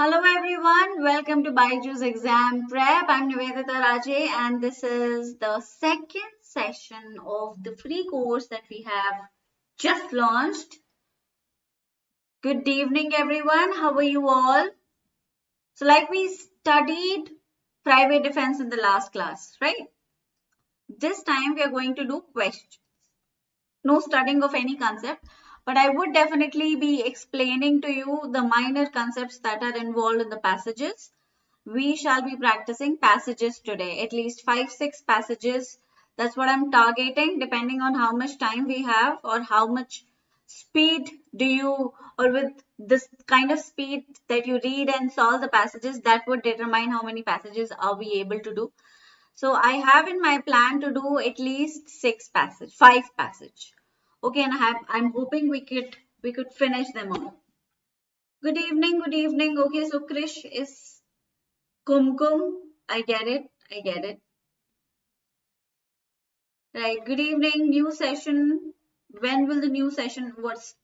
Hello everyone, welcome to BYJU'S exam prep. I'm Nivedita Raje and this is the second session of the free course that we have just launched. Good evening everyone, how are you all? So like we studied private defense in the last class, right? This time we are going to do questions. No studying of any concept, but I would definitely be explaining to you the minor concepts that are involved in the passages. We shall be practicing passages today, at least 5-6 passages. That's what I'm targeting, depending on how much time we have or how much speed do you, or with this kind of speed that you read and solve the passages, that would determine how many passages are we able to do. So I have in my plan to do at least 5 passage. Okay, and I'm hoping we could finish them all. Good evening, good evening. Okay, so Krish is Kumkum. I get it. I get it. Right. Good evening. New session. When will the new session? What's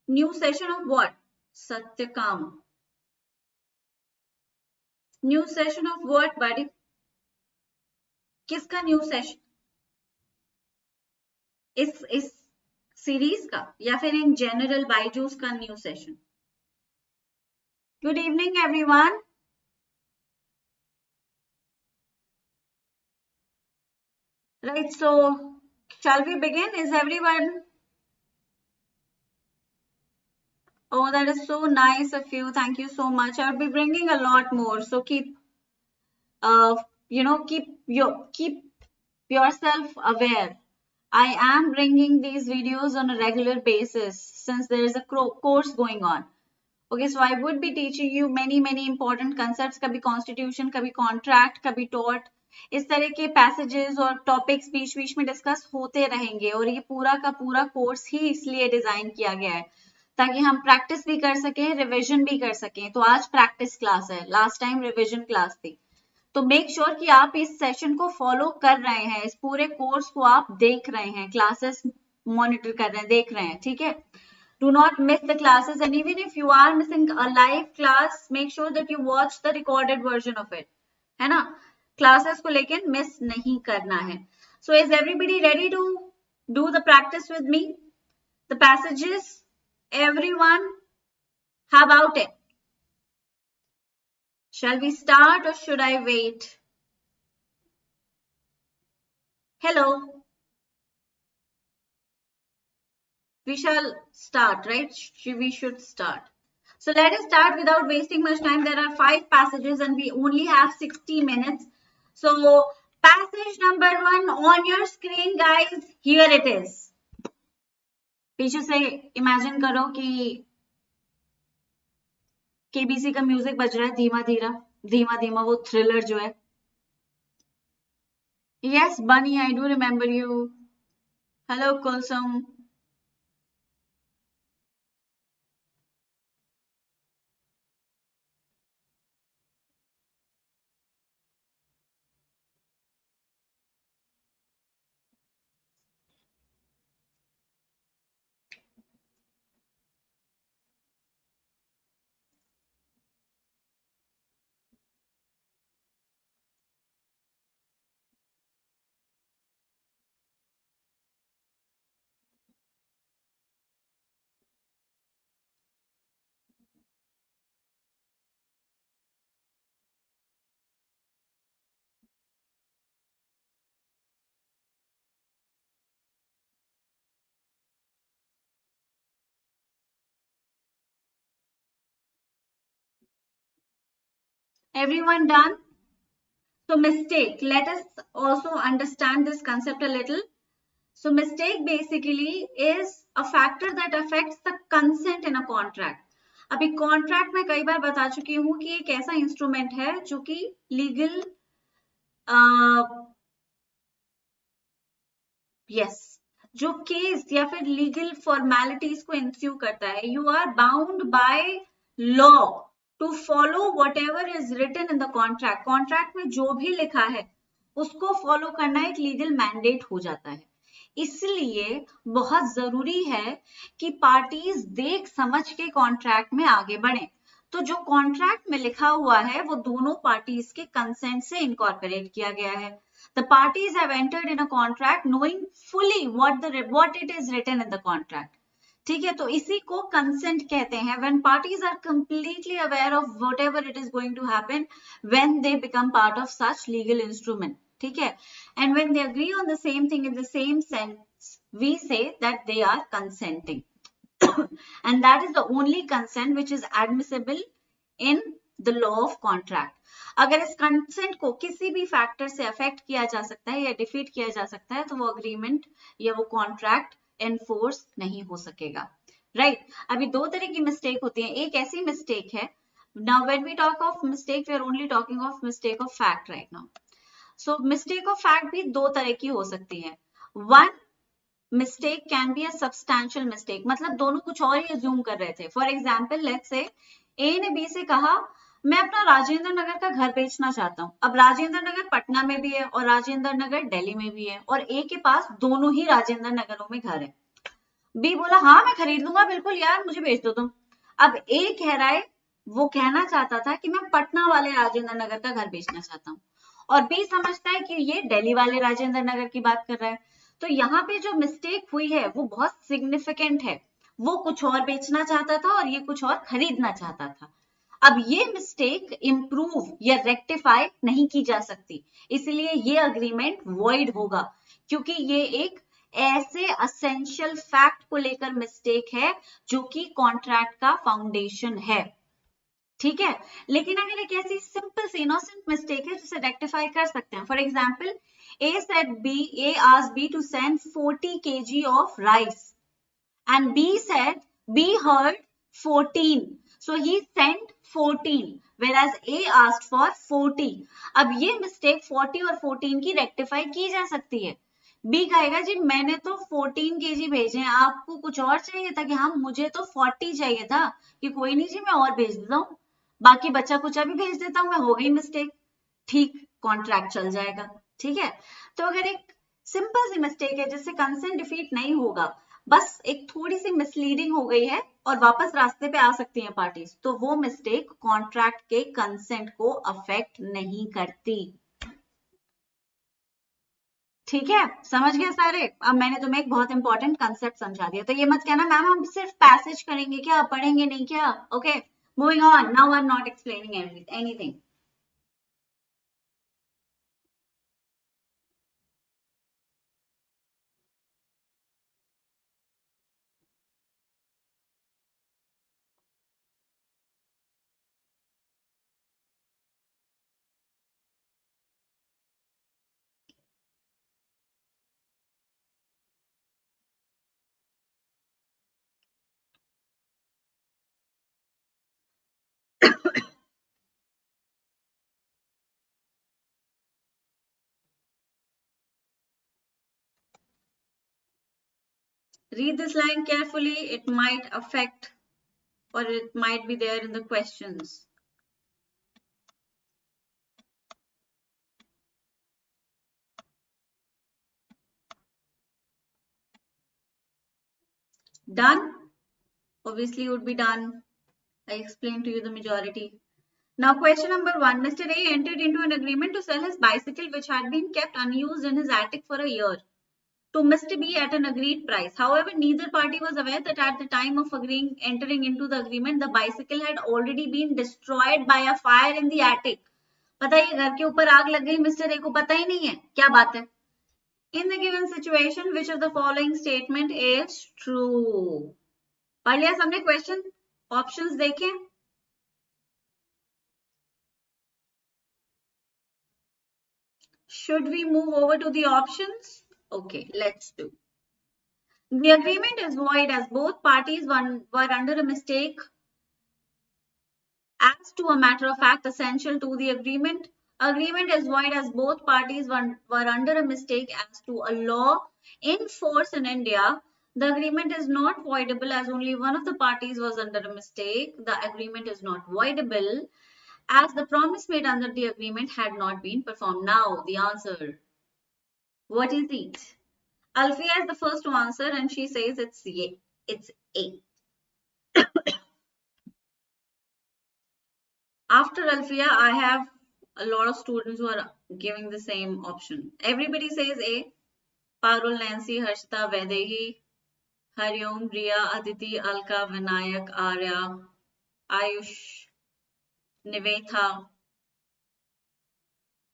new session of what? Satyakam. New session of what, buddy? किसका new session? इस series का या फिर in general Byju's का new session? Good evening, everyone. Right. So, shall we begin? Is everyone? Oh, that is so nice of you. Thank you so much. I'll be bringing a lot more. So keep keep yourself aware. I am bringing these videos on a regular basis since there is a course going on. Okay, so I would be teaching you many important concepts. कभी constitution, कभी contract, कभी tort. इस तरह के passages और topics बीच में discuss होते रहेंगे और ये पूरा का पूरा course ही इसलिए डिजाइन किया गया है ताकि हम practice भी कर सकें, revision भी कर सकें. तो आज practice class है, last time revision class थी. तो मेक श्योर कि आप इस सेशन को फॉलो कर रहे हैं, इस पूरे कोर्स को आप देख रहे हैं, क्लासेस मॉनिटर कर रहे हैं, देख रहे हैं, ठीक है. Do not miss the classes and even if you are missing a live class, make sure that you watch the recorded version of it, है ना. क्लासेस को लेकर मिस नहीं करना है. So is everybody ready to do the practice with me? The passages, everyone, how about it? Shall we start or should I wait? Hello. We shall start, right? We should start. So let us start without wasting much time. There are 5 passages and we only have 60 minutes. So passage number 1 on your screen, guys. Here it is. पीछे से imagine करो कि KBC का music बज रहा है धीमा धीमा वो थ्रिलर जो है. Yes, Bunny, I do remember you. Hello, Kulsum. Everyone done? So mistake, let us also understand this concept a little. So mistake basically is a factor that affects the consent in a contract. अभी contract में कई बार बता चुकी हूँ कि एक ऐसा instrument है जो कि लीगल जो केस या फिर लीगल फॉर्मेलिटीज को इंस्यू करता है. You are bound by law to follow whatever is written in the contract. Contract में जो भी लिखा है उसको फॉलो करना एक लीगल मैंडेट हो जाता है. इसलिए बहुत जरूरी है कि पार्टीज देख समझ के कॉन्ट्रैक्ट में आगे बढ़ें. तो जो कॉन्ट्रैक्ट में लिखा हुआ है वो दोनों पार्टीज के कंसेंट से इनकॉर्पोरेट किया गया है. The parties have entered in a contract knowing fully what it is written in the contract. ठीक है, तो इसी को कंसेंट कहते हैं. When parties are completely aware of whatever it is going to happen when they become part of such legal instrument. ठीक है, and when they agree on the same thing in the same sense, we say that they are consenting. And that is the only consent which is admissible in the law of contract. अगर इस consent को किसी भी factor से affect किया जा सकता है या डिफीट किया जा सकता है तो वो अग्रीमेंट या वो कॉन्ट्रैक्ट एनफोर्स नहीं हो सकेगा. राइट, अभी दो तरह की मिस्टेक होती है. एक ऐसी मिस्टेक है, now when we talk of mistake we are only talking of mistake of fact right now. So mistake of fact भी दो तरह की हो सकती है. One mistake can be a substantial mistake, मतलब दोनों कुछ और ही अज्यूम कर रहे थे. फॉर एग्जाम्पल लेट्स से ए ने बी से कहा मैं अपना राजेंद्र नगर का घर बेचना चाहता हूँ. अब राजेंद्र नगर पटना में भी है और राजेंद्र नगर दिल्ली में भी है और ए के पास दोनों ही राजेंद्र नगरों में घर है. बी बोला हाँ मैं खरीद लूंगा बिल्कुल यार, मुझे बेच दो तुम. अब ए कह रहा है, वो कहना चाहता था कि मैं पटना वाले राजेंद्र नगर का घर बेचना चाहता हूँ और बी समझता है कि ये दिल्ली वाले राजेंद्र नगर की बात कर रहा है. तो यहाँ पे जो मिस्टेक हुई है वो बहुत सिग्निफिकेंट है. वो कुछ और बेचना चाहता था और ये कुछ और खरीदना चाहता था. अब ये मिस्टेक इंप्रूव या रेक्टिफाई नहीं की जा सकती, इसलिए ये अग्रीमेंट वॉइड होगा क्योंकि ये एक ऐसे असेंशियल फैक्ट को लेकर मिस्टेक है जो कि कॉन्ट्रैक्ट का फाउंडेशन है. ठीक है, लेकिन अगर एक ऐसी सिंपल सी इनोसेंट मिस्टेक है जिसे रेक्टिफाई कर सकते हैं. For example A asked B to send 40 kg of rice and B heard 14, so he sent 14 whereas A asked for 40. अब ये मिस्टेक 40 और 14 की रेक्टिफाई की जा सकती है. बी कहेगा जी मैंने तो 14 केजी भेजे हैं, आपको कुछ और चाहिए था कि हाँ मुझे तो 40 चाहिए था, कि कोई नहीं जी मैं और भेज देता हूँ, बाकी बचा कुचा भी भेज देता हूँ, मैं हो गई मिस्टेक. ठीक, कॉन्ट्रैक्ट चल जाएगा. ठीक है, तो अगर एक सिंपल सी मिस्टेक है जिससे कंसेंट डिफीट नहीं होगा, बस एक थोड़ी सी मिसलीडिंग हो गई है और वापस रास्ते पे आ सकती हैं पार्टीज, तो वो मिस्टेक कॉन्ट्रैक्ट के कंसेंट को अफेक्ट नहीं करती. ठीक है, समझ गए सारे. अब मैंने तुम्हें एक बहुत इंपॉर्टेंट कंसेप्ट समझा दिया, तो ये मत कहना मैम हम सिर्फ पैसेज करेंगे क्या, पढ़ेंगे नहीं क्या. Okay, moving on. Now I am not explaining anything. Read this line carefully, it might affect or it might be there in the questions. Done? Obviously would be done. I explained to you the majority. Now question number 1. Mr. A entered into an agreement to sell his bicycle which had been kept unused in his attic for a year to Mr. B at an agreed price. However, neither party was aware that at the time of entering into the agreement, the bicycle had already been destroyed by a fire in the attic. पता है घर के ऊपर आग लग गई, mister A को पता ही नहीं है, क्या बात है. In the given situation, which of the following statement is true? पढ़ लिया सबने क्वेश्चन, ऑप्शंस देखें. Should we move over to the options? Okay, let's do. The agreement is void as both parties were under a mistake as to a matter of fact essential to the agreement. Agreement is void as both parties were under a mistake as to a law in force in India. The agreement is not voidable as only one of the parties was under a mistake. The agreement is not voidable as the promise made under the agreement had not been performed. Now, the answer. What is it? Alfia is the first to answer and she says it's A. It's A. After Alfia, I have a lot of students who are giving the same option. Everybody says A. Parul, Nancy, Harshita, Vedehi, Hariom, Riya, Aditi, Alka, Vinayak, Arya, Ayush, Nivetha.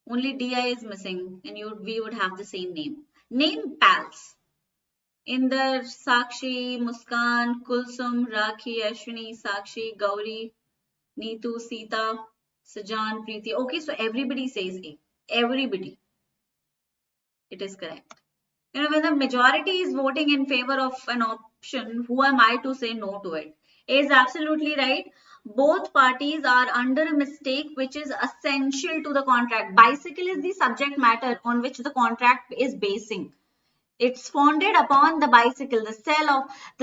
Only DI is missing, and we would have the same name. Name pals. Inder, Sakshi, Muskan, Kulsum, Rakhi, Ashwini, Sakshi, Gauri, Neetu, Sita, Sajan, Preeti. Okay, so everybody says A. Everybody. It is correct. When the majority is voting in favor of an option, who am I to say no to it? A is absolutely right. Both parties are under a mistake which is essential to the contract. Bicycle is the subject matter on which the contract is basing. It's founded upon the bicycle. The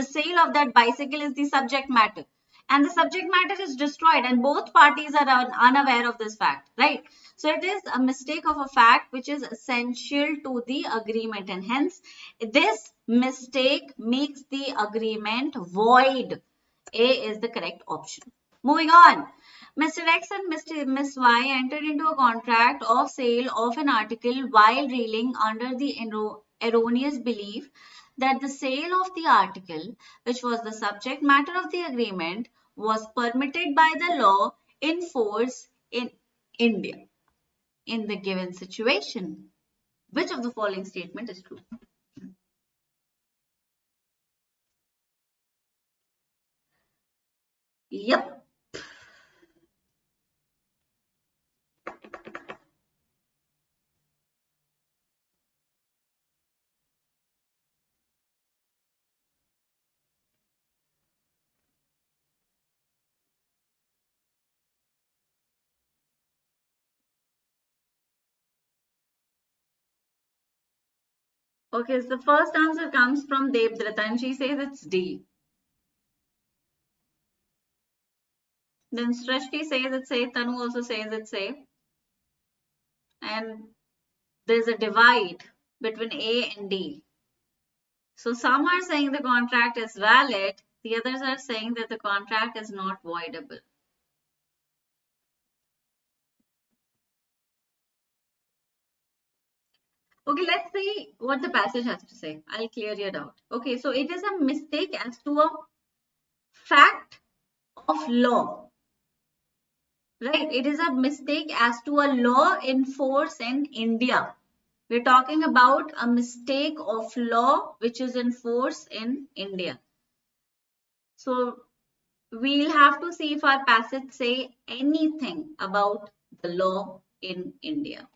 sale of that bicycle is the subject matter. And the subject matter is destroyed, and both parties are unaware of this fact, right? So it is a mistake of a fact which is essential to the agreement, and hence this mistake makes the agreement void. A is the correct option. Moving on. Mr. X and Miss Y entered into a contract of sale of an article while reeling under the erroneous belief that the sale of the article, which was the subject matter of the agreement, was permitted by the law in force in India in the given situation. Which of the following statement is true? Yep. Okay, so the first answer comes from Devdrata and she says it's D. Then Srishti says it's A, Tanu also says it's A. And there's a divide between A and D. So some are saying the contract is valid, the others are saying that the contract is not voidable. Okay, let's see what the passage has to say. I'll clear your doubt. Okay, so it is a mistake as to a fact of law, right? It is a mistake as to a law in force in India. We're talking about a mistake of law which is in force in India. So we'll have to see if our passage say anything about the law in India.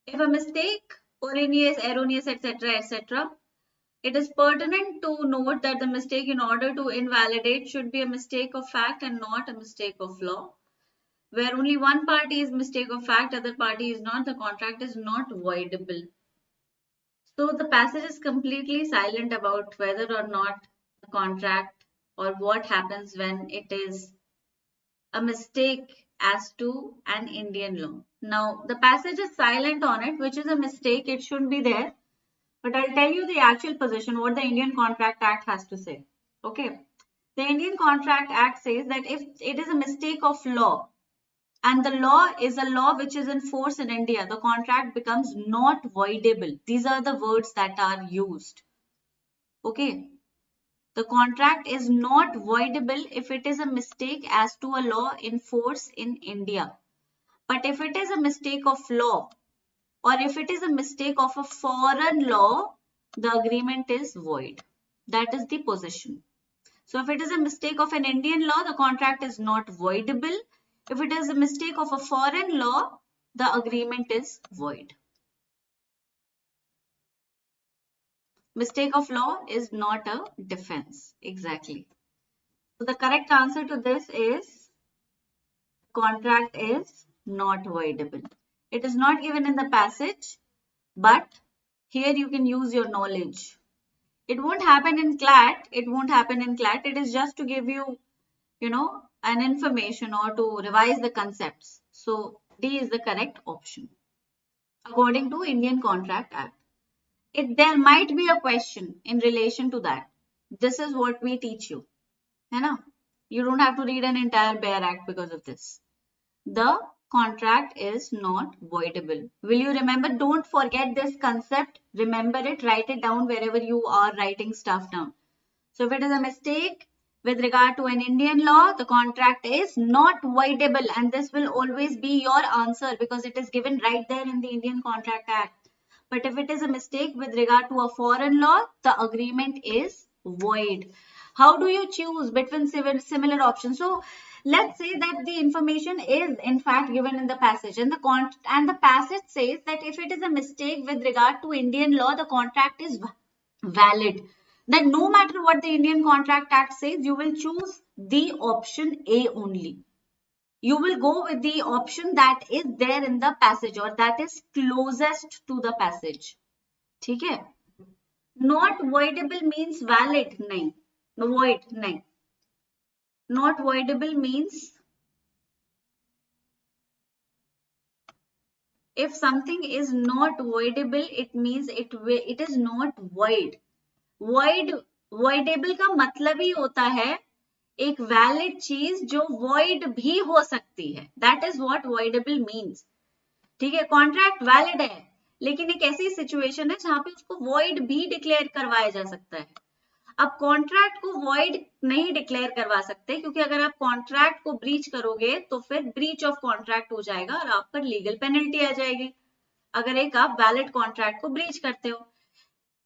If a mistake, erroneous, etc., it is pertinent to note that the mistake in order to invalidate should be a mistake of fact and not a mistake of law. Where only one party is mistake of fact, other party is not, the contract is not voidable. So the passage is completely silent about whether or not the contract or what happens when it is a mistake as to an Indian law. Now, the passage is silent on it, which is a mistake. It shouldn't be there. But I'll tell you the actual position, what the Indian Contract Act has to say. Okay. The Indian Contract Act says that if it is a mistake of law and the law is a law which is in force in India, the contract becomes not voidable. These are the words that are used. Okay. The contract is not voidable if it is a mistake as to a law in force in India. But if it is a mistake of law or if it is a mistake of a foreign law, the agreement is void. That is the position. So if it is a mistake of an Indian law, the contract is not voidable. If it is a mistake of a foreign law, the agreement is void. Mistake of law is not a defense. Exactly. So the correct answer to this is contract is not voidable. It is not given in the passage, but here you can use your knowledge. It won't happen in CLAT. It won't happen in CLAT. It is just to give you, an information or to revise the concepts. So D is the correct option according to Indian Contract Act. There might be a question in relation to that. This is what we teach you. You don't have to read an entire bare act because of this. the contract is not voidable. Will you remember? Don't forget this concept. Remember it, write it down wherever you are writing stuff down. So if it is a mistake with regard to an Indian law, the contract is not voidable, and this will always be your answer because it is given right there in the Indian Contract Act. But if it is a mistake with regard to a foreign law, the agreement is void. How do you choose between similar options? So let's say that the information is in fact given in the passage, and the passage says that if it is a mistake with regard to Indian law, the contract is valid. Then no matter what the Indian Contract Act says, you will choose the option A only. You will go with the option that is there in the passage or that is closest to the passage. ठीक है? Not voidable means valid. नहीं. Void. नहीं. Not voidable means if something is not voidable, it means it is not void. voidable का मतलब ही होता है एक valid चीज जो void भी हो सकती है. That is what voidable means. ठीक है, कॉन्ट्रैक्ट वैलिड है लेकिन एक ऐसी सिचुएशन है जहां पे उसको void भी डिक्लेयर करवाया जा सकता है. अब कॉन्ट्रैक्ट को void नहीं डिक्लेयर करवा सकते क्योंकि अगर आप कॉन्ट्रैक्ट को ब्रीच करोगे तो फिर ब्रीच ऑफ कॉन्ट्रैक्ट हो जाएगा और आप पर लीगल पेनल्टी आ जाएगी अगर एक आप वैलिड कॉन्ट्रैक्ट को ब्रीच करते हो.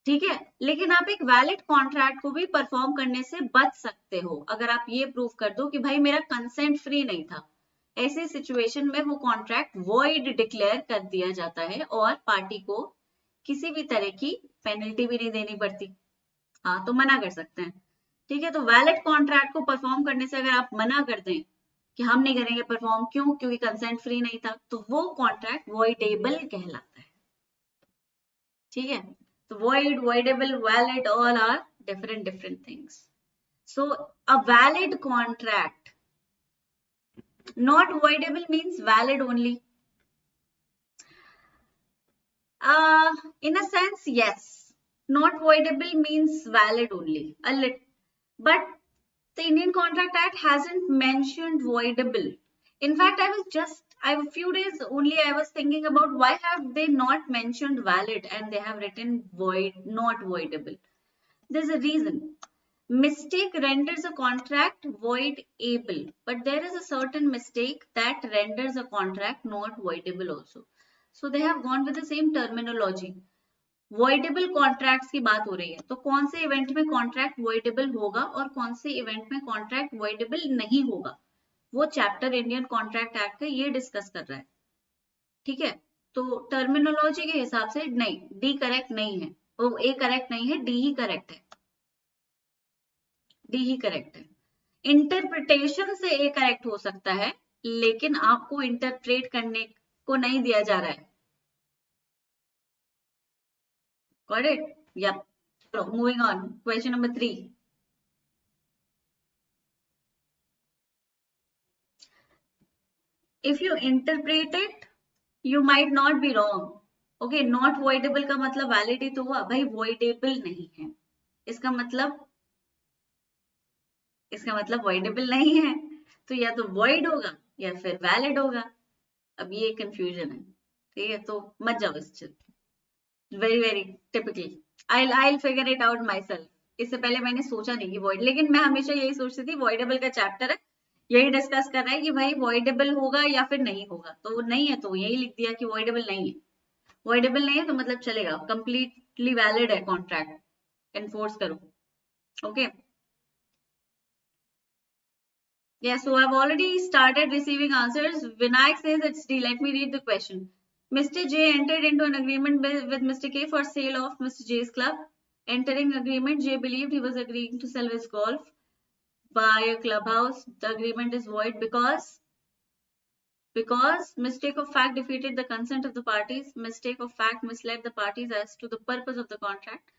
ठीक है, लेकिन आप एक वैलिड कॉन्ट्रैक्ट को भी परफॉर्म करने से बच सकते हो अगर आप ये प्रूव कर दो कि भाई मेरा कंसेंट फ्री नहीं था. ऐसी सिचुएशन में वो कॉन्ट्रैक्ट वॉइड डिक्लेयर कर दिया जाता है और पार्टी को किसी भी तरह की पेनल्टी भी नहीं देनी पड़ती. हाँ, तो मना कर सकते हैं. ठीक है, तो वैलिड कॉन्ट्रैक्ट को परफॉर्म करने से अगर आप मना कर दें कि हम नहीं करेंगे परफॉर्म, क्यों? क्योंकि कंसेंट फ्री नहीं था, तो वो कॉन्ट्रैक्ट वॉइडेबल कहलाता है. ठीक है, so void, voidable, valid, all are different things. So a valid contract, not voidable means valid only. In a sense, yes. Not voidable means valid only. But the Indian Contract Act hasn't mentioned voidable. In fact, a few days only I was thinking about why have they not mentioned valid and they have written void, not voidable. There's a reason. Mistake renders a contract voidable, but there is a certain mistake that renders a contract not voidable also. So they have gone with the same terminology. Voidable contracts की बात हो रही है, तो कौन से event में contract voidable होगा और कौन से इवेंट में कॉन्ट्रैक्ट वॉइडेबल नहीं होगा, वो चैप्टर इंडियन कॉन्ट्रैक्ट एक्ट का ये डिस्कस कर रहा है. ठीक है, तो टर्मिनोलॉजी के हिसाब से नहीं, डी करेक्ट नहीं है, वो ए करेक्ट नहीं है, डी ही करेक्ट है. डी ही करेक्ट है. इंटरप्रिटेशन से ए करेक्ट हो सकता है लेकिन आपको इंटरप्रेट करने को नहीं दिया जा रहा है. Got it? Yep. So moving on. Question number 3. If you interpret it, you might not be wrong. Okay, not voidable का मतलब valid ही तो हुआ, भाई voidable नहीं है. इसका मतलब voidable नहीं है, तो या तो void होगा या फिर valid होगा. अब ये confusion है. ठीक है, तो मत जाओ इस चीज. very typical. I'll figure it out myself. इससे पहले मैंने सोचा नहीं कि void, लेकिन मैं हमेशा यही सोचती थी voidable का चैप्टर है, यही डिस्कस कर रहा है कि भाई voidable होगा या फिर नहीं होगा, तो वो नहीं है तो यही लिख दिया कि voidable नहीं है. voidable नहीं है तो मतलब चलेगा, completely valid है कॉन्ट्रैक्ट, एनफोर्स करो. Okay, yeah, so I've already started receiving answers. Vinayak says it's D. Let me read the question. Mr. J entered into an agreement with Mr. K for sale of Mr. J's club. Entering agreement, J believed he was agreeing to sell his golf by a clubhouse. The agreement is void because mistake of fact defeated the consent of the parties. Mistake of fact misled the parties as to the purpose of the contract.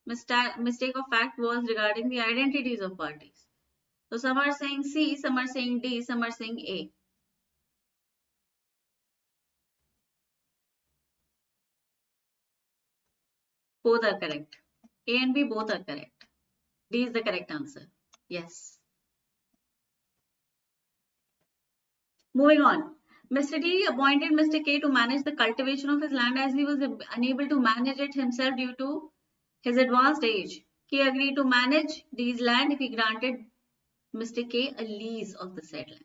Mistake of fact was regarding the identities of parties. So some are saying C, some are saying D, some are saying A. Both are correct. A and B both are correct. D is the correct answer. Yes. Moving on. Mr. D appointed Mr. K to manage the cultivation of his land as he was unable to manage it himself due to his advanced age. K agreed to manage D's land if he granted Mr. K a lease of the said land.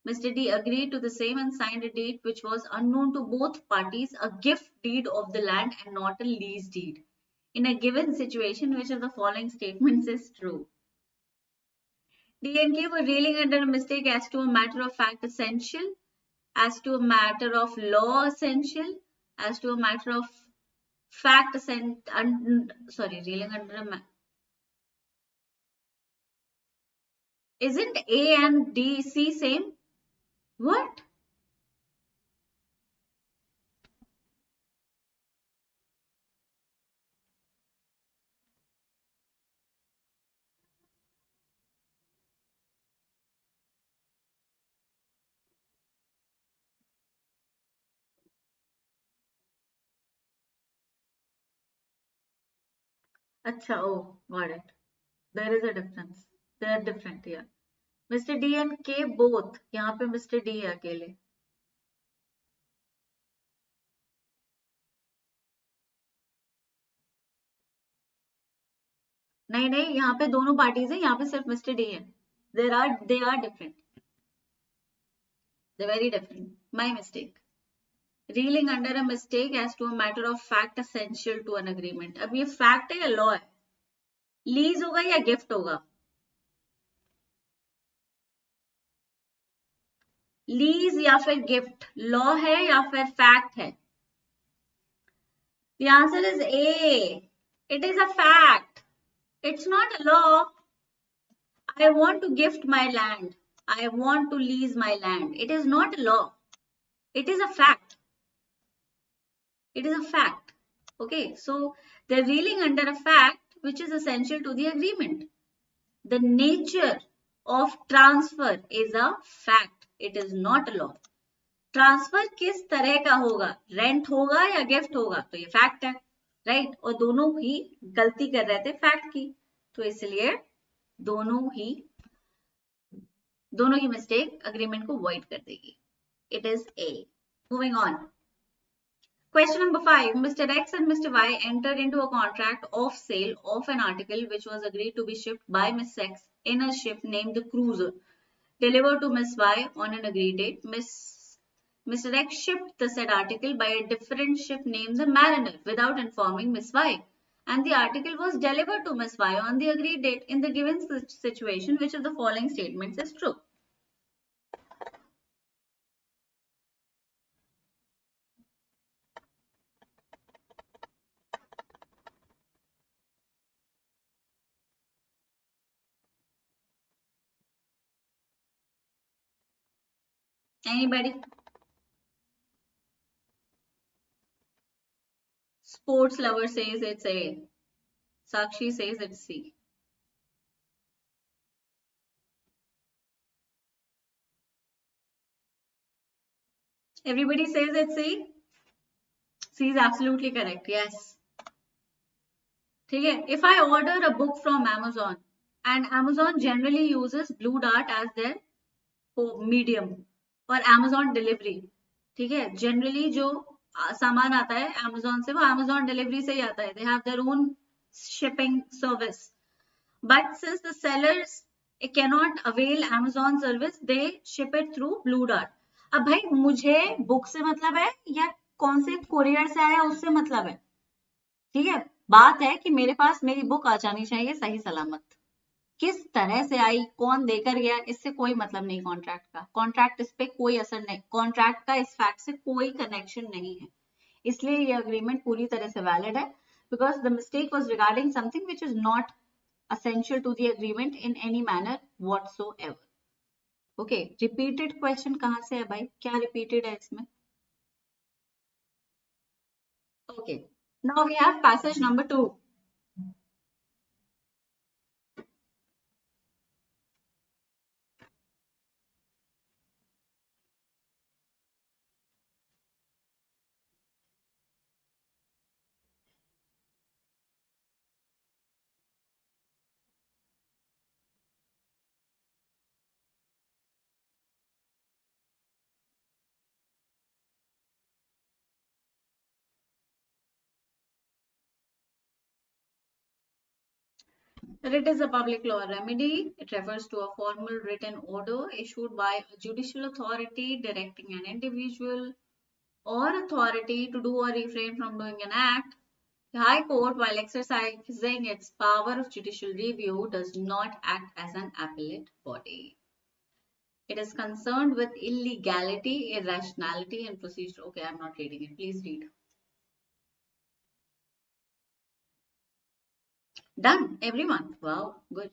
Mr. D agreed to the same and signed a deed which was unknown to both parties, a gift deed of the land and not a lease deed. In a given situation, which of the following statements is true? D and K were reeling under a mistake as to a matter of fact essential, as to a matter of law essential, as to a matter of fact reeling under a isn't A and D C same? What? Acha, oh, got it. There is a difference. They are different here. Mister D and के both, यहाँ पे mister D है अकेले. नहीं नहीं, यहाँ पे दोनों पार्टीज है, यहाँ पे सिर्फ मिस्टर डी है. They are different, they very different. My mistake. Reeling under a mistake as to a matter of fact essential to an agreement. अब ये फैक्ट है या लॉ है? लीज होगा या गिफ्ट होगा? लीज या फिर गिफ्ट, लॉ है या फिर फैक्ट है? The answer is A. It is a fact. It's not a law. I want to gift my land. I want to lease my land. It is not a law. It is a fact. It is a fact. Okay, so they're reeling under a fact which is essential to the agreement. The nature of transfer is a fact. It is not a law. Transfer किस तरह का होगा, rent होगा या gift होगा, तो ये fact है, राइट. और दोनों ही गलती कर रहे थे फैक्ट की, तो इसलिए दोनों की मिस्टेक अग्रीमेंट को वॉइड कर देगी. It is a. Moving on. Question number 5. Mr. X and Mr. Y entered into a contract of sale of an article which was agreed to be shipped by Miss X in a ship named the Cruiser, delivered to Miss Y on an agreed date. Mr. X shipped the said article by a different ship named the Mariner without informing Miss Y, and the article was delivered to Miss Y on the agreed date. In the given situation, which of the following statements is true? Anybody? Sports lover says it's A. Sakshi says it's C. Everybody says it's C. C is absolutely correct. Yes. Okay. If I order a book from Amazon, and Amazon generally uses Blue Dart as their medium और Amazon delivery, ठीक है, generally जो सामान आता है Amazon से वो Amazon delivery से ही आता है. They have their own shipping service, but since the sellers cannot avail Amazon service, they ship it through Blue Dart. अब भाई मुझे बुक से मतलब है या कौन से कोरियर से आया उससे मतलब है, ठीक है. बात है कि मेरे पास मेरी बुक आ जानी चाहिए सही सलामत. किस तरह से आई, कौन देकर गया, इससे कोई मतलब नहीं. कॉन्ट्रैक्ट का, कॉन्ट्रैक्ट इस पे कोई असर नहीं, कॉन्ट्रैक्ट का इस फैक्ट से कोई कनेक्शन नहीं है. इसलिए ये अग्रीमेंट पूरी तरह से वैलिड है, because the mistake was regarding something which is not essential to the agreement in any manner whatsoever. Okay, repeated question कहां से है भाई, क्या repeated है इसमें? Okay, now we have passage number 2. Writ is a public law remedy. It refers to a formal written order issued by a judicial authority directing an individual or authority to do or refrain from doing an act. The High Court, while exercising its power of judicial review, does not act as an appellate body. It is concerned with illegality, irrationality, and procedure. Okay, I'm not reading it. Please read. Done, everyone. Wow, good.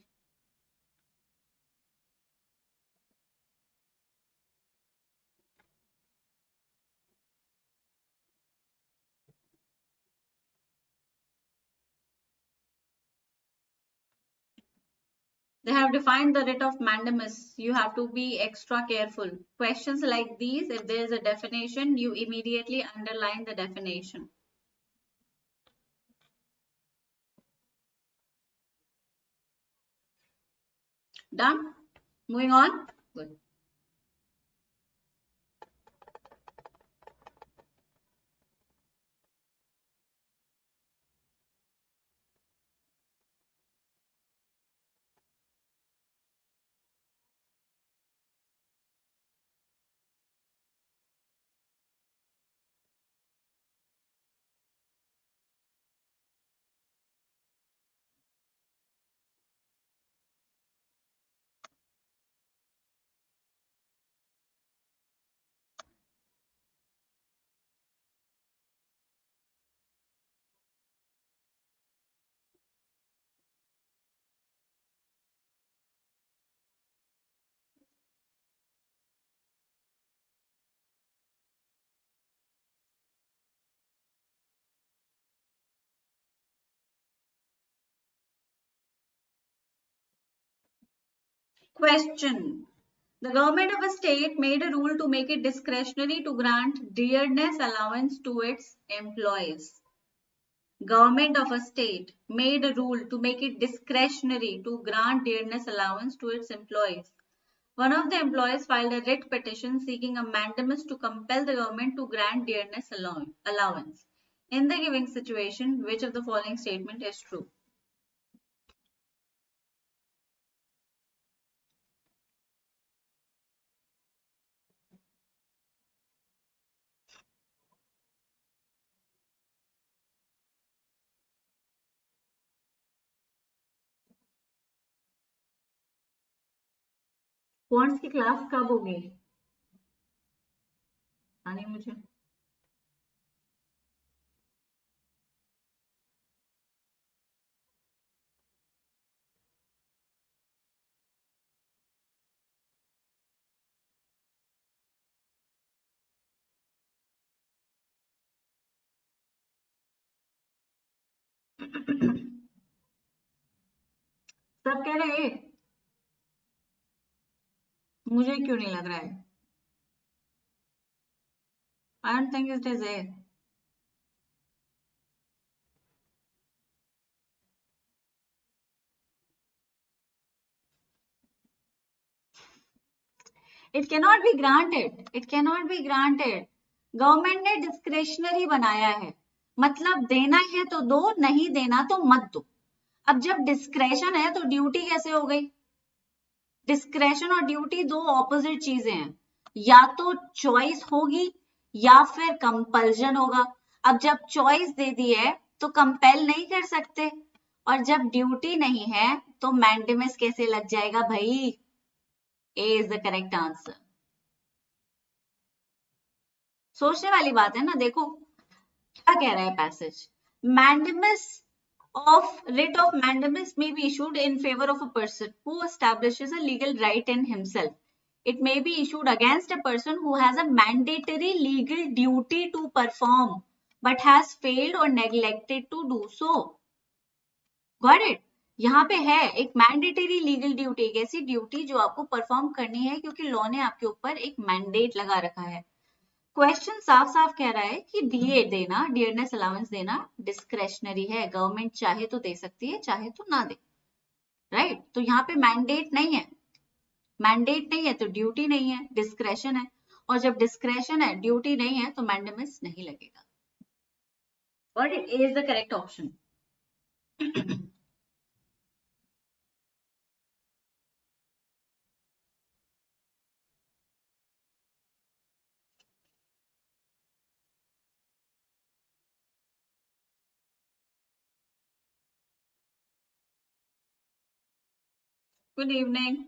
They have defined the writ of mandamus. You have to be extra careful. Questions like these, if there is a definition, you immediately underline the definition. Done? Moving on? Good. Question. The government of a state made a rule to make it discretionary to grant dearness allowance to its employees. Government of a state made a rule to make it discretionary to grant dearness allowance to its employees. One of the employees filed a writ petition seeking a mandamus to compel the government to grant dearness allowance. In the given situation, which of the following statement is true? Quants की class कब होगी? आने मुझे सब कह रहे हैं, मुझे क्यों नहीं लग रहा है? I don't think it is A. It cannot be granted. It cannot be granted. Government ने डिस्क्रेशनरी बनाया है, मतलब देना है तो दो, नहीं देना तो मत दो. अब जब डिस्क्रेशन है तो ड्यूटी कैसे हो गई? डिस्क्रेशन और ड्यूटी दो ऑपोजिट चीजें हैं. या तो चॉइस होगी या फिर कंपल्जन होगा. अब जब चॉइस दे दी है तो कंपेल नहीं कर सकते, और जब ड्यूटी नहीं है तो मैंडेमस कैसे लग जाएगा भाई? ए इज द करेक्ट आंसर. सोचने वाली बात है ना. देखो क्या कह रहा है passage. Mandamus of writ of mandamus may be issued in favor of a person who establishes a legal right in himself. It may be issued against a person who has a mandatory legal duty to perform but has failed or neglected to do so. Got it? यहाँ पे है एक mandatory legal duty, एक ऐसी duty जो आपको perform करनी है क्योंकि लॉ ने आपके ऊपर एक मैंडेट लगा रखा है. क्वेश्चन साफ साफ कह रहा है कि डीए देना, डियरनेस अलाउंस देना डिस्क्रेशनरी है. गवर्नमेंट चाहे तो दे सकती है, चाहे तो ना दे. राइट? तो यहाँ पे मैंडेट नहीं है. मैंडेट नहीं है तो ड्यूटी नहीं है, डिस्क्रेशन है. और जब डिस्क्रेशन है, ड्यूटी नहीं है, तो मैंडेमस नहीं लगेगा. What is the correct option? Good evening.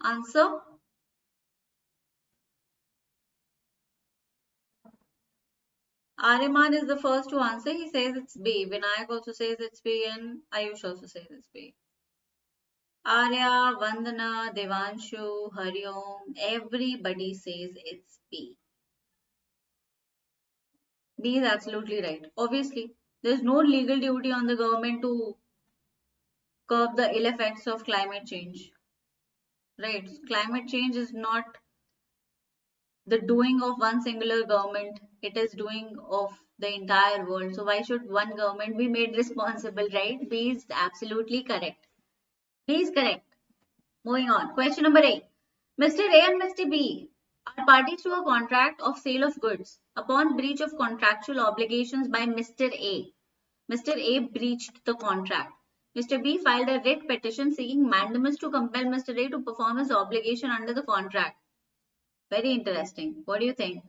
Answer? Ariman is the first to answer. He says it's B. Vinayak also says it's B, and Ayush also says it's B. Arya, Vandana, Devanshu, Hariom, everybody says it's B. B is absolutely right. Obviously, there's no legal duty on the government to curb the ill effects of climate change. Right? Climate change is not the doing of one singular government, it is doing of the entire world. So why should one government be made responsible, right? B is absolutely correct. B is correct. Moving on. Question number 8. Mr. A and Mr. B are parties to a contract of sale of goods. Upon breach of contractual obligations by Mr. A, Mr. A breached the contract. Mr. B filed a writ petition seeking mandamus to compel Mr. A to perform his obligation under the contract. Very interesting. What do you think?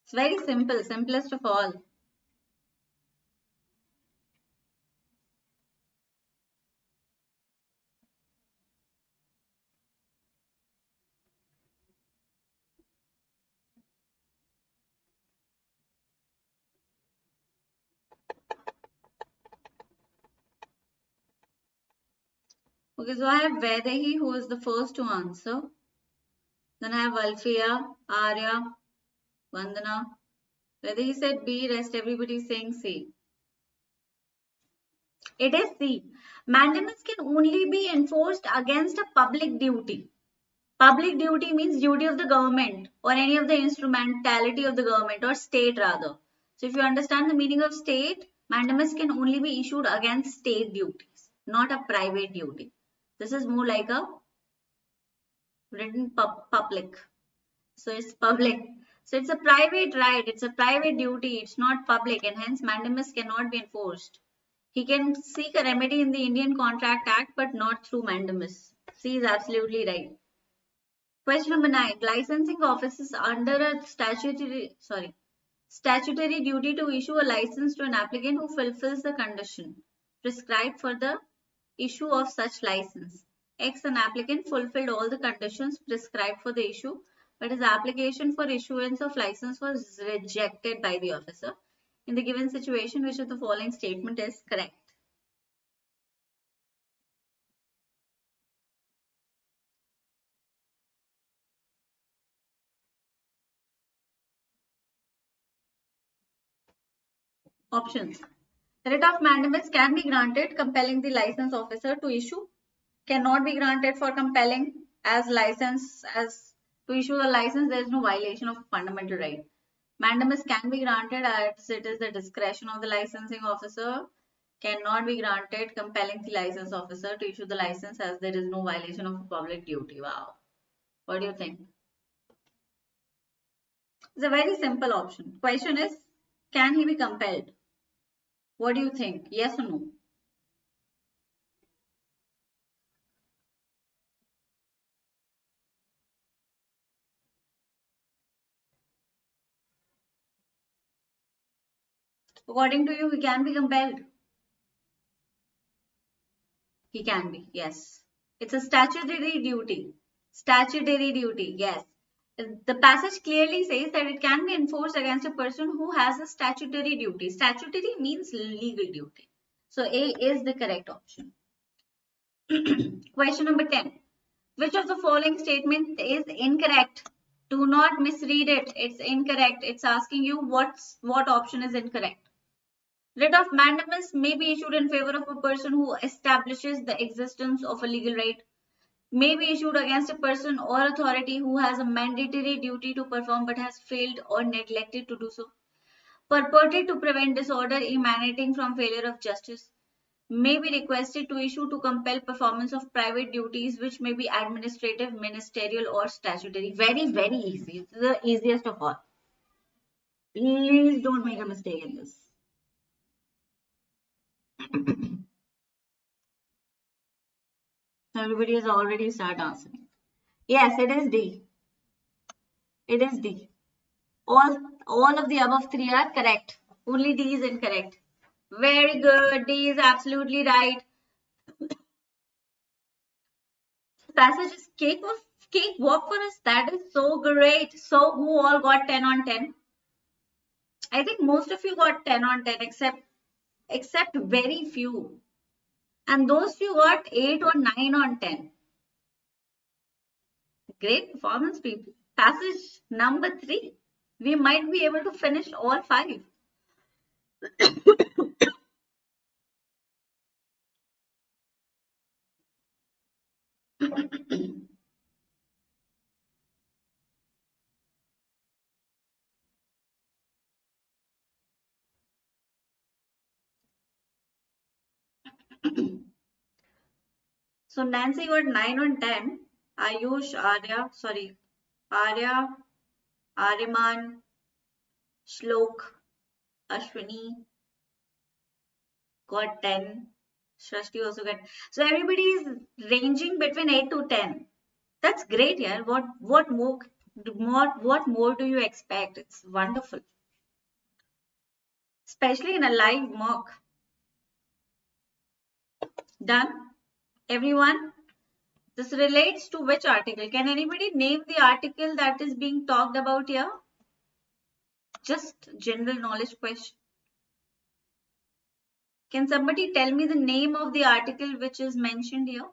It's very simple, simplest of all. Okay, so I have Vaidehi who is the first to answer. Then I have Alfia, Arya, Vandana. Vaidehi said B, rest everybody is saying C. It is C. Mandamus can only be enforced against a public duty. Public duty means duty of the government or any of the instrumentality of the government or state rather. So if you understand the meaning of state, mandamus can only be issued against state duties, not a private duty. This is more like a written public. So it's public. So it's a private right, it's a private duty, it's not public, and hence mandamus cannot be enforced. He can seek a remedy in the Indian Contract Act, but not through mandamus. C is absolutely right. Question number 9. Licensing offices under a statutory duty to issue a license to an applicant who fulfills the condition prescribed for the issue of such license. X, an applicant fulfilled all the conditions prescribed for the issue, but his application for issuance of license was rejected by the officer. In the given situation, which of the following statement is correct? Options. Writ of mandamus can be granted, compelling the license officer to issue. Cannot be granted for compelling as to issue a license. There is no violation of fundamental right. Mandamus can be granted as it is the discretion of the licensing officer. Cannot be granted, compelling the license officer to issue the license as there is no violation of public duty. Wow. What do you think? It's a very simple option. Question is, can he be compelled? What do you think? Yes or no? According to you, he can be compelled. He can be, yes. It's a statutory duty. Statutory duty, yes. The passage clearly says that it can be enforced against a person who has a statutory duty. Statutory means legal duty. So A is the correct option. Question number 10. Which of the following statement is incorrect? Do not misread it. It's incorrect. It's asking you what option is incorrect. Writ of mandamus may be issued in favor of a person who establishes the existence of a legal right, may be issued against a person or authority who has a mandatory duty to perform but has failed or neglected to do so, purported to prevent disorder emanating from failure of justice, may be requested to issue to compel performance of private duties which may be administrative, ministerial or statutory. Very, very easy. It's the easiest of all. Please don't make a mistake in this. Everybody has already started answering. Yes, it is D. It is D. All of the above three are correct. Only D is incorrect. Very good. D is absolutely right. Passage is cake walk for us. That is so great. So who all got 10 on 10? I think most of you got 10 on 10 except very few. And those few got 8 or 9 on 10. Great performance, people. Passage number 3. We might be able to finish all 5. So Nancy got 9 on 10. Ayush, Arya, Ariman, Shlok, Ashwini got 10. Shrashti also got. So everybody is ranging between 8 to 10. That's great, yeah. What more do you expect? It's wonderful. Especially in a live mock. Done? Everyone? This relates to which article? Can anybody name the article that is being talked about here? Just general knowledge question. Can somebody tell me the name of the article which is mentioned here?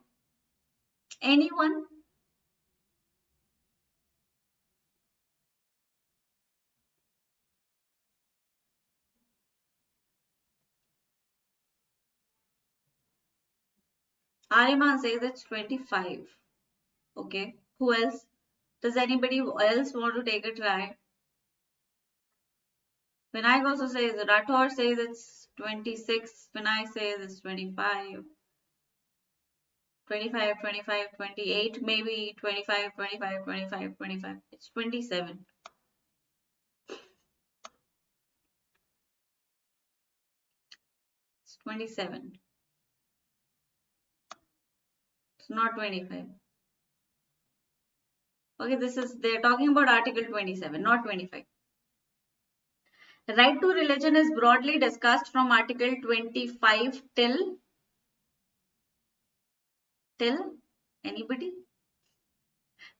Anyone? Ariman says it's 25. Okay. Who else? Does anybody else want to take a try? Vinayak also says, Rathor says it's 26. Vinay says it's 25. 25, 25, 28, maybe 25, 25, 25, 25. It's 27. It's 27. It's not 25. Okay, they're talking about Article 27, not 25. Right to religion is broadly discussed from Article 25 till anybody?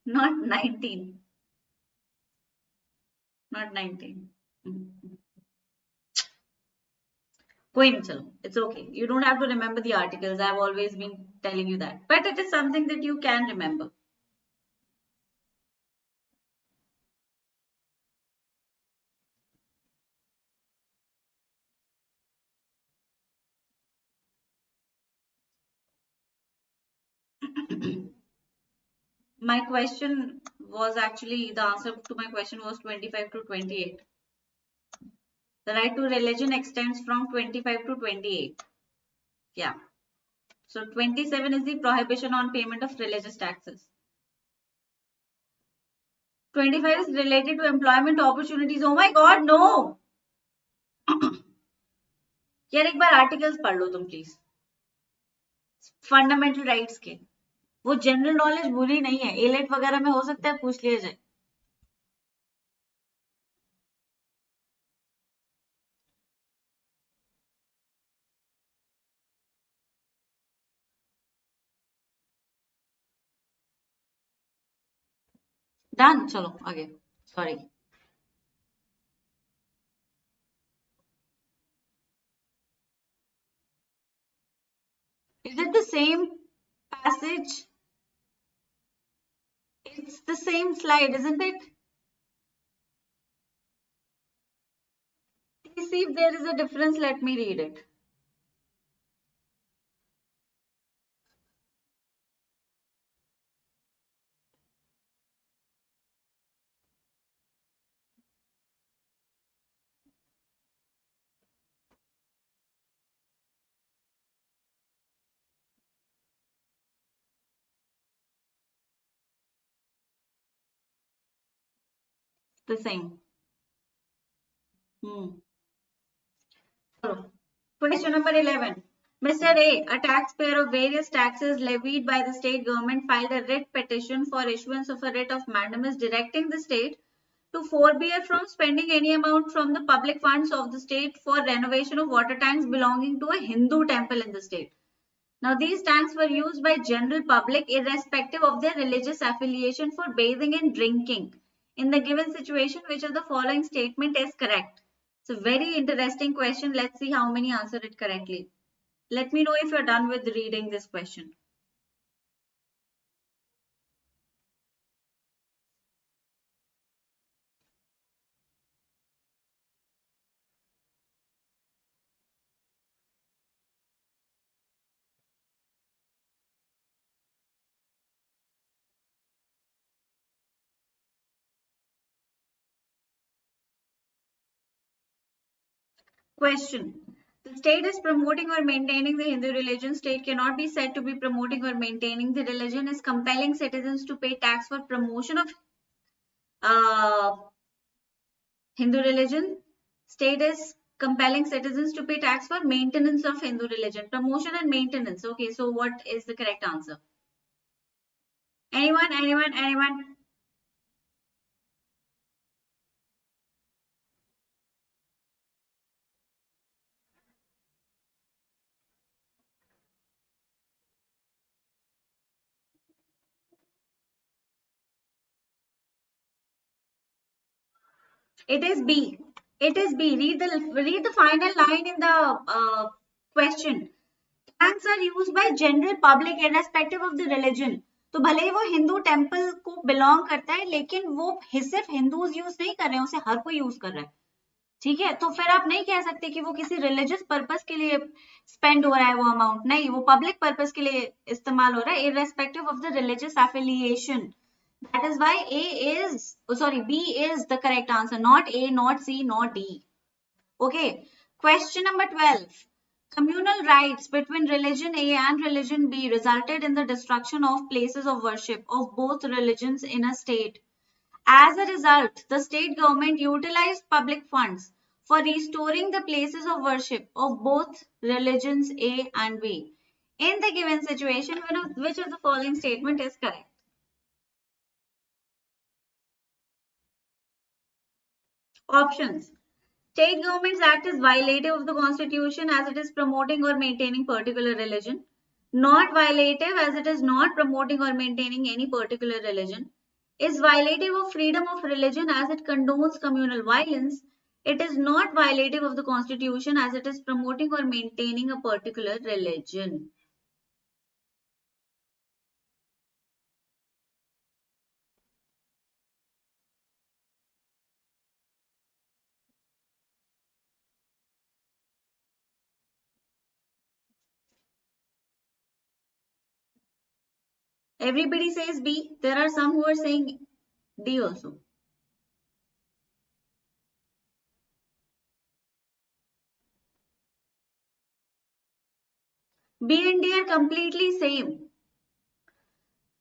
Not 19. Not 19. It's okay. You don't have to remember the articles. I've always been telling you that. But it is something that you can remember. My question was actually, the answer to my question was 25 to 28. The right to religion extends from 25 to 28. Yeah. So 27 is the prohibition on payment of religious taxes. 25 is related to employment opportunities. Oh my God, no! यार एक बार articles पढ़ लो तुम please. Fundamental rights के वो general knowledge बुरी नहीं है. AILET वगैरह में हो सकता है पूछ लिया जाए. डन. चलो आगे. Sorry. Is it the same passage? It's the same slide, isn't it? Please see if there is a difference. Let me read it. the same. Question number 11. Mr. A, a taxpayer of various taxes levied by the state government, filed a writ petition for issuance of a writ of mandamus directing the state to forbear from spending any amount from the public funds of the state for renovation of water tanks belonging to a Hindu temple in the state. Now, these tanks were used by general public irrespective of their religious affiliation for bathing and drinking. In the given situation, which of the following statement is correct? It's a very interesting question. Let's see how many answer it correctly. Let me know if you're done with reading this question. Question. The state is promoting or maintaining the Hindu religion. State cannot be said to be promoting or maintaining the religion. Is compelling citizens to pay tax for promotion of Hindu religion. State is compelling citizens to pay tax for maintenance of Hindu religion. Promotion and maintenance. Okay, so what is the correct answer? Anyone? Anyone? Anyone? It is B. It is B. Read the final line in the question. Tanks are used by general public irrespective of the religion. तो भले ही वो Hindu temple को belong करता है लेकिन वो सिर्फ Hindus use नहीं कर रहे हैं, उसे हर कोई यूज कर रहा है. ठीक है, तो फिर आप नहीं कह सकते कि वो किसी रिलीजियस पर्पस के लिए स्पेंड हो रहा है वो अमाउंट. नहीं, वो पब्लिक पर्पस के लिए इस्तेमाल हो रहा है irrespective of the religious affiliation. That is why B is the correct answer, not A, not C, not D. Okay. Question number 12. Communal rights between religion A and religion B resulted in the destruction of places of worship of both religions in a state. As a result, the state government utilized public funds for restoring the places of worship of both religions A and B. In the given situation, which of the following statement is correct? Options. State Government's Act is violative of the Constitution as it is promoting or maintaining particular religion. Not violative as it is not promoting or maintaining any particular religion. Is violative of freedom of religion as it condones communal violence. It is not violative of the Constitution as it is promoting or maintaining a particular religion. Everybody says B. There are some who are saying D also. B and D are completely same.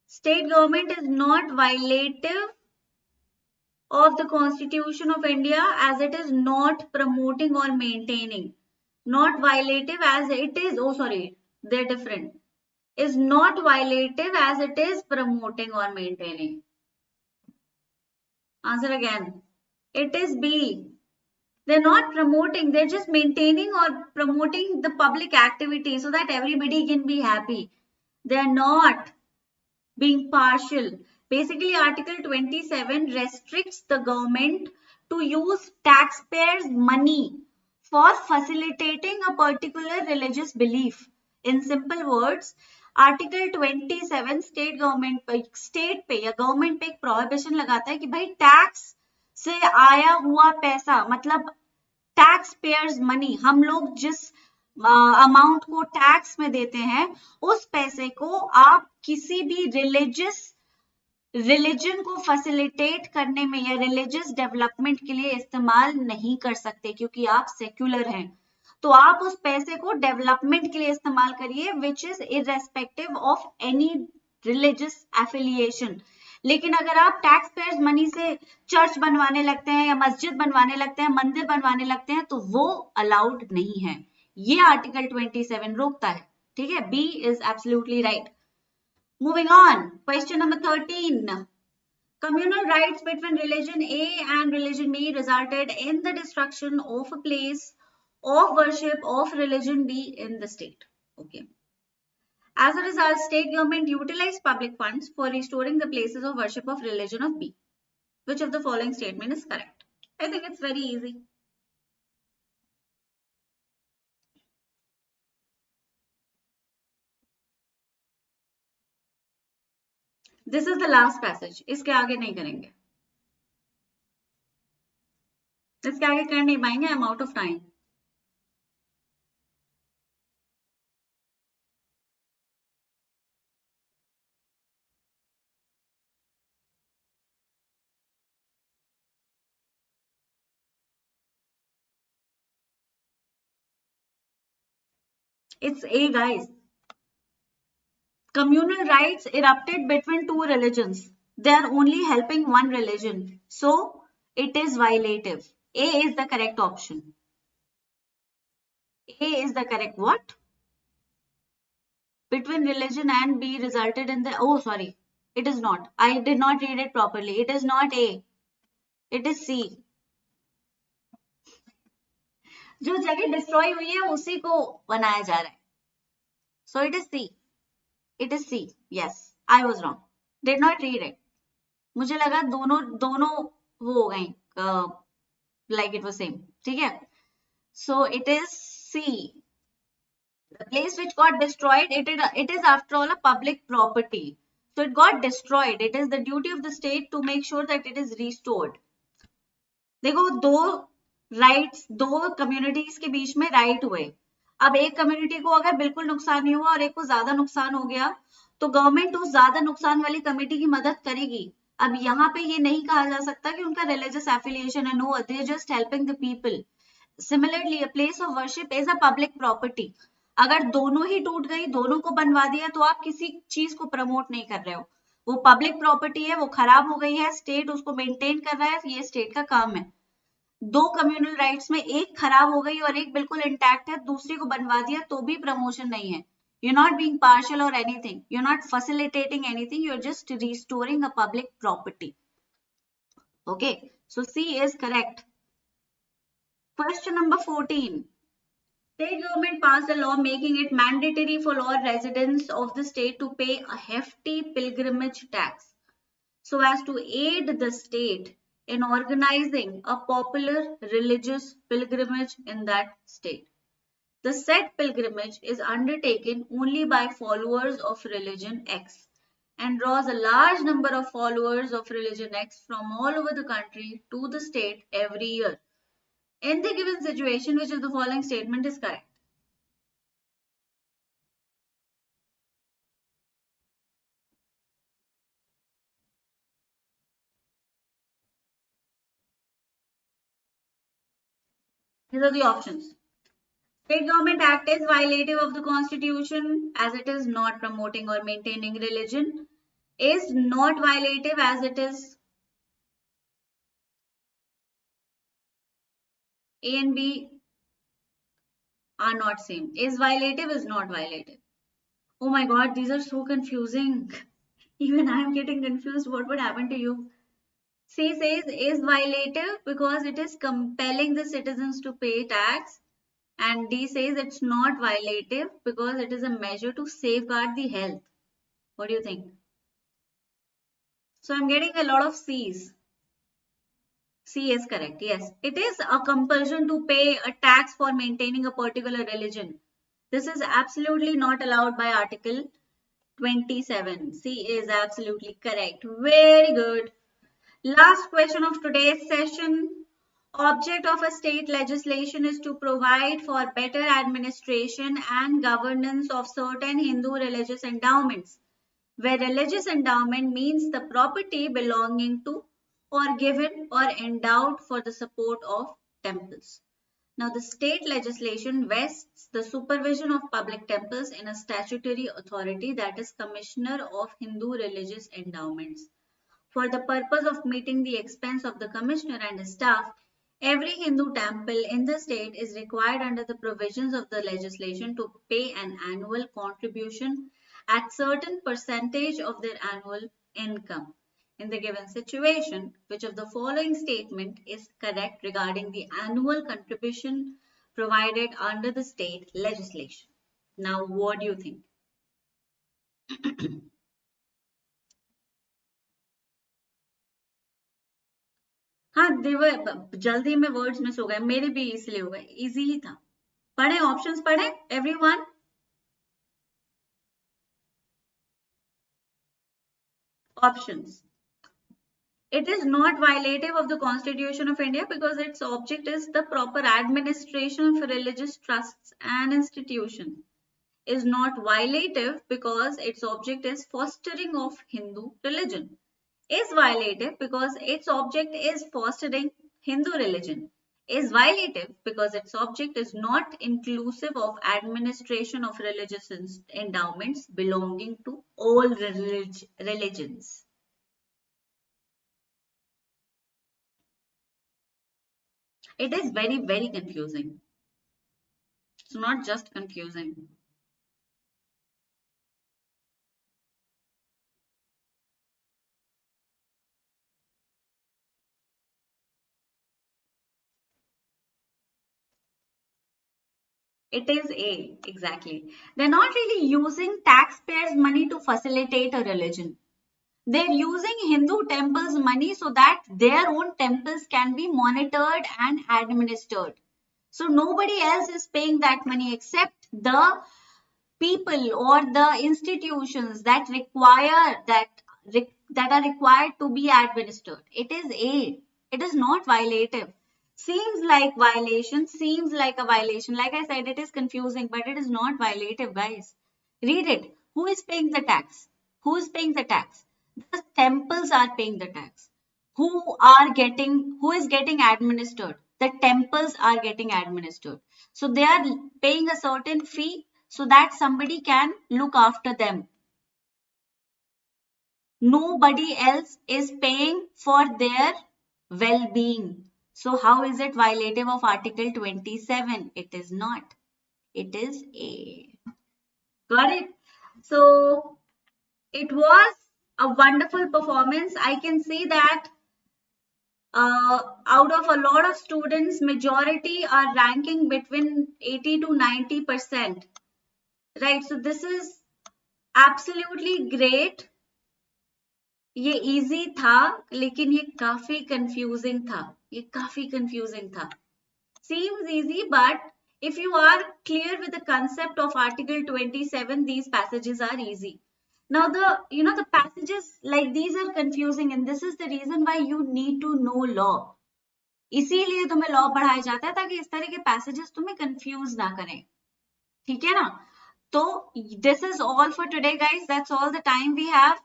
State government is not violative of the Constitution of India as it is not promoting or maintaining. Not violative as it is, they're different. Is not violative as it is promoting or maintaining. Answer again. It is B. They're not promoting, they're just maintaining or promoting the public activity so that everybody can be happy. They're not being partial. Basically, Article 27 restricts the government to use taxpayers' money for facilitating a particular religious belief. In simple words, Article 27 state पे या government पे एक prohibition लगाता है कि भाई tax से आया हुआ पैसा, मतलब टैक्स पेयर्स मनी, हम लोग जिस अमाउंट को टैक्स में देते हैं उस पैसे को आप किसी भी रिलीजन को फैसिलिटेट करने में या रिलीजियस डेवलपमेंट के लिए इस्तेमाल नहीं कर सकते क्योंकि आप सेक्युलर हैं. तो आप उस पैसे को डेवलपमेंट के लिए इस्तेमाल करिए which is irrespective of any religious affiliation. लेकिन अगर आप टैक्स पेयर्स मनी से चर्च बनवाने लगते हैं या मस्जिद बनवाने लगते हैं, मंदिर बनवाने लगते हैं, तो वो अलाउड नहीं है। ये आर्टिकल 27 रोकता है। ठीक है, B is absolutely right. Moving on, question number 13. Communal rights between religion A and religion B resulted in the destruction of a place of worship of religion B in the state. Okay. As a result, state government utilized public funds for restoring the places of worship of religion of B. Which of the following statement is correct? I think it's very easy. This is the last passage. इसके आगे नहीं करेंगे, इसके आगे कर नहीं पाएंगे. I'm out of time. It's A, guys. Communal rights erupted between two religions. They are only helping one religion. So, it is violative. A is the correct option. A is the correct what? Between religion and B resulted in the... Oh, sorry. It is not. I did not read it properly. It is not A. It is C. जो जगह destroy हुई है उसी को बनाया जा रहा है. So, it is C. It is C. Yes. I was wrong. Did not read it. मुझे लगा दोनों दोनों वो हो गई like it was same. ठीक है. So it is C. The place which got destroyed, it is after all a public property. So it got destroyed. It is the duty of the state to make sure that it is restored. देखो दो rights, दो communities के बीच में right हुए. अब एक community को अगर बिल्कुल नुकसान नहीं हुआ और एक को ज्यादा नुकसान हो गया तो गवर्नमेंट उस ज्यादा नुकसान वाली कमेटी की मदद करेगी. अब यहाँ पे ये नहीं कहा जा सकता कि उनका रिलीजियस एफिलिएशन है. No, they are just helping the people. Similarly, a place of worship is a public property. अगर दोनों ही टूट गई, दोनों को बनवा दिया, तो आप किसी चीज को प्रमोट नहीं कर रहे हो. वो पब्लिक प्रॉपर्टी है, वो खराब हो गई है, स्टेट उसको मेंटेन कर रहा है, ये स्टेट का काम है. दो कम्युनल राइट्स में एक खराब हो गई और एक बिल्कुल इंटैक्ट है, दूसरी को बनवा दिया तो भी प्रमोशन नहीं है. You're not being partial or anything. You're not facilitating anything. You're just restoring a public property. Okay. So C is correct. Question number 14. State government passed a law making it mandatory for all residents of the state to pay a hefty pilgrimage tax so as to aid the state in organizing a popular religious pilgrimage in that state. The said pilgrimage is undertaken only by followers of religion X and draws a large number of followers of religion X from all over the country to the state every year. In the given situation, which of the following statement is correct? These are the options. State Government Act is violative of the Constitution as it is not promoting or maintaining religion. Is not violative as it is A and B are not same. Is violative, is not violative. Oh my god, these are so confusing. Even I am getting confused. What would happen to you? C says is violative because it is compelling the citizens to pay tax. And D says it's not violative because it is a measure to safeguard the health. What do you think? So I'm getting a lot of C's. C is correct. Yes, it is a compulsion to pay a tax for maintaining a particular religion. This is absolutely not allowed by Article 27. C is absolutely correct. Very good. Last question of today's session. Object of a state legislation is to provide for better administration and governance of certain Hindu religious endowments, where religious endowment means the property belonging to or given or endowed for the support of temples. Now, the state legislation vests the supervision of public temples in a statutory authority, that is Commissioner of Hindu Religious Endowments. For the purpose of meeting the expense of the commissioner and his staff, every Hindu temple in the state is required under the provisions of the legislation to pay an annual contribution at certain percentage of their annual income. In the given situation, which of the following statement is correct regarding the annual contribution provided under the state legislation? Now, what do you think? हाँ जल्दी में words miss हो गए, मेरे भी इसलिए हो गए, इजी ही था. पढ़े ऑप्शंस, पढ़े everyone. Options. It is not violative of the Constitution of India because its object is the proper administration of religious trusts and institutions. Is not violative because its object is fostering of Hindu religion. Is violative because its object is fostering Hindu religion. Is violative because its object is not inclusive of administration of religious endowments belonging to all religions. It is very, very confusing. It's not just confusing. It is A, exactly. They're not really using taxpayers' money to facilitate a religion. They're using Hindu temples' money so that their own temples can be monitored and administered. So nobody else is paying that money except the people or the institutions that require that are required to be administered. It is A. It is not violative. Seems like violation, seems like a violation. Like I said, it is confusing, but it is not violative, guys. Read it. Who is paying the tax? Who is paying the tax? The temples are paying the tax. Who is getting administered? The temples are getting administered. So they are paying a certain fee so that somebody can look after them. Nobody else is paying for their well-being. So how is it violative of Article 27? It is not. It is A. Got it? So it was a wonderful performance. I can see that out of a lot of students, majority are ranking between 80 to 90%. Right? So this is absolutely great. ये easy था लेकिन ये काफी confusing था. Seems easy, but if you are clear with the concept of Article 27, these passages are easy. Now the passages like these are confusing, and this is the reason why you need to know law. इसीलिए तुम्हें law पढ़ाया जाता है ताकि इस तरह के passages तुम्हें कंफ्यूज ना करें. ठीक है ना? तो this is all for today, guys. That's all the time we have.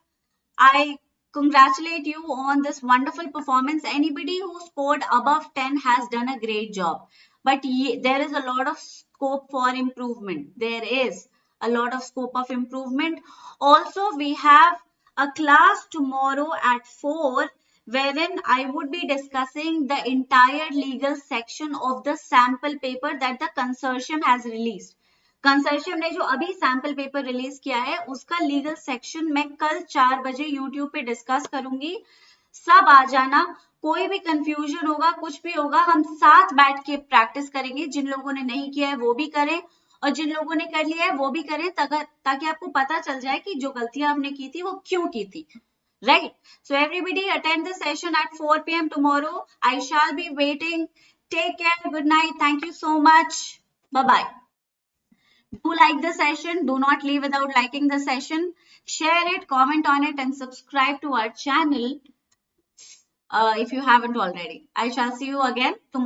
I congratulate you on this wonderful performance. Anybody who scored above 10 has done a great job. But there is a lot of scope for improvement. There is a lot of scope of improvement. Also, we have a class tomorrow at 4 wherein I would be discussing the entire legal section of the sample paper that the consortium has released. Consortium ने जो अभी sample paper release किया है उसका legal section मैं कल 4 बजे YouTube पे डिस्कस करूंगी. सब आ जाना. कोई भी कंफ्यूजन होगा, कुछ भी होगा, हम साथ बैठ के प्रैक्टिस करेंगे. जिन लोगों ने नहीं किया है वो भी करें और जिन लोगों ने कर लिया है वो भी करें ताकि आपको पता चल जाए कि जो गलतियां आपने की थी वो क्यों की थी. Right? So everybody attend the session at 4 p.m. tomorrow. I shall be waiting. Take care. Good night. Thank you so much. Bye-bye. Do like the session. Do not leave without liking the session. Share it, comment on it, and subscribe to our channel if you haven't already. I shall see you again tomorrow.